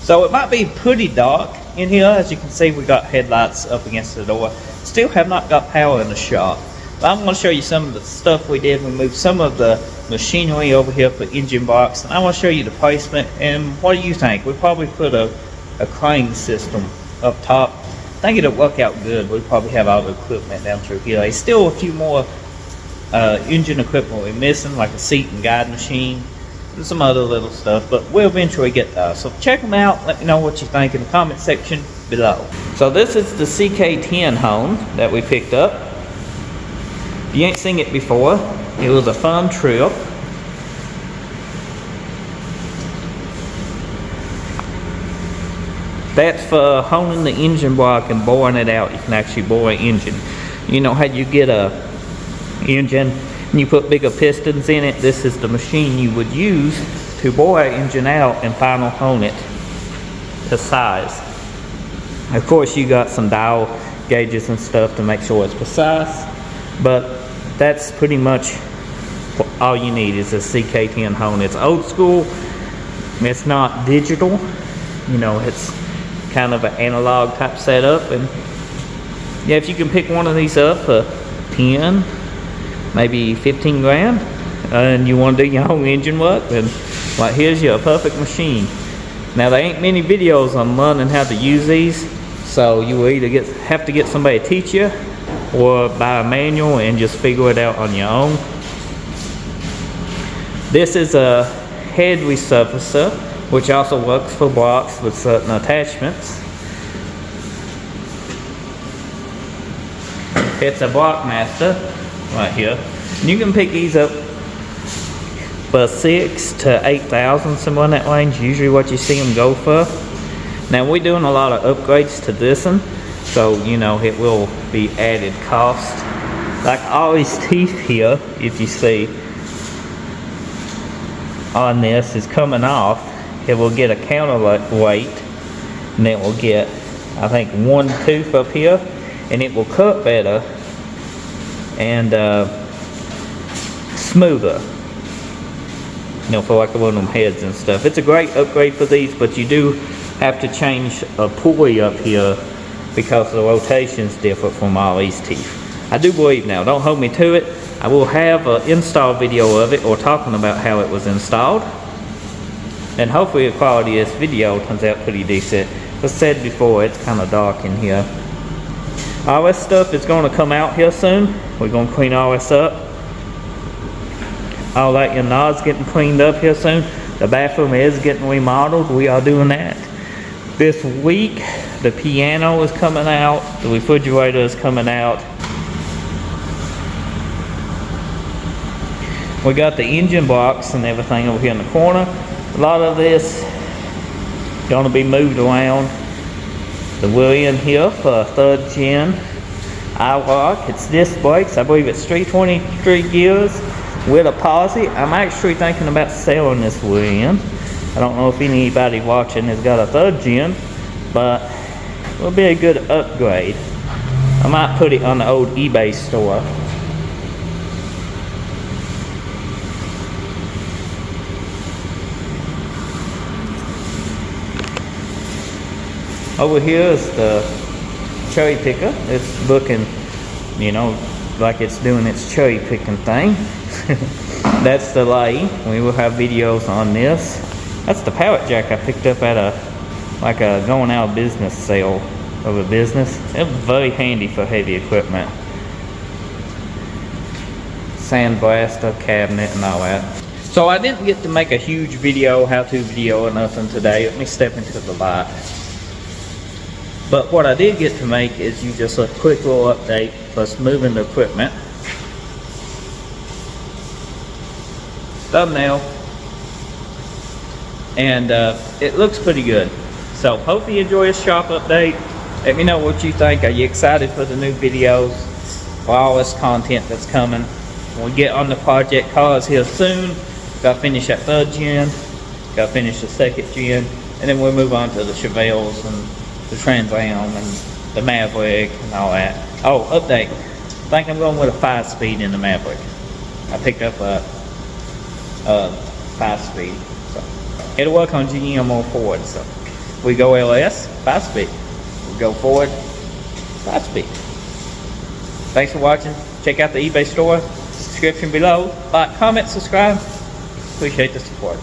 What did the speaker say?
So it might be pretty dark in here. As you can see, we got headlights up against the door. Still have not got power in the shop. But I'm going to show you some of the stuff we did. We moved some of the machinery over here for engine box, and I want to show you the placement. And what do you think? We probably put a crane system up top. I think it'll work out good. We probably have all the equipment down through here. There's still a few more engine equipment we're missing, like a seat and guide machine and some other little stuff, but we'll eventually get there. So check them out. Let me know what you think in the comment section below. So this is the CK10 home that we picked up. If you ain't seen it before, it was a fun trip. That's for honing the engine block and boring it out. You can actually bore an engine. You know how you get a engine and you put bigger pistons in it? This is the machine you would use to bore an engine out and final hone it to size. Of course, you got some dial gauges and stuff to make sure it's precise, but that's pretty much all you need is a CK10 hone. It's old school. It's not digital. You know, it's kind of an analog type setup. And yeah, if you can pick one of these up for 10, maybe 15 grand, and you want to do your own engine work, then like, here's your perfect machine. Now, there ain't many videos on learning how to use these, so you will either have to get somebody to teach you or buy a manual and just figure it out on your own. This is a head resurfacer, which also works for blocks with certain attachments. It's a Blockmaster right here. And you can pick these up for 6,000 to 8,000, somewhere in that range. Usually what you see them go for. Now we're doing a lot of upgrades to this one, so you know it will be added cost. Like all these teeth here, if you see on this, is coming off. It will get a counterweight, and it will get, I think, one tooth up here, and it will cut better and smoother, you know, for like one of them heads and stuff. It's a great upgrade for these, but you do have to change a pulley up here because the rotation is different from all these teeth. I do believe now, don't hold me to it, I will have an install video of it or talking about how it was installed, and hopefully the quality of this video turns out pretty decent. As I said before, it's kind of dark in here. All this stuff is going to come out here soon. We're going to clean all this up. All that your knobs getting cleaned up here soon. The bathroom is getting remodeled. We are doing that this week. The piano is coming out. The refrigerator is coming out. We got the engine box and everything over here in the corner. A lot of this going to be moved around. The wheel in here for 3rd gen iLock. It's disc brakes. I believe it's 323 gears with a posi. I'm actually thinking about selling this wheel in. I don't know if anybody watching has got a 3rd gen, but it will be a good upgrade. I might put it on the old eBay store. Over here is the cherry picker. It's looking, you know, like it's doing its cherry picking thing. That's the light. We will have videos on this. That's the pallet jack I picked up at a going out of business sale of a business. It was very handy for heavy equipment. Sandblaster, cabinet, and all that. So I didn't get to make a huge video, how-to video or nothing today. Let me step into the light. But what I did get to make is just a quick little update for us moving the equipment. Thumbnail. And it looks pretty good. So hopefully you enjoy this shop update. Let me know what you think. Are you excited for the new videos? For all this content that's coming. When we get on the project cars here soon, got to finish that 3rd gen. Got to finish the 2nd gen. And then we'll move on to the Chevelles and the Trans Am and the Maverick and all that. Oh, update. I think I'm going with a 5-speed in the Maverick. I picked up a 5-speed. So it'll work on GM or Ford. So We go LS, 5-speed. We go forward, 5-speed. Thanks for watching. Check out the eBay store, description below. Like, comment, subscribe. Appreciate the support.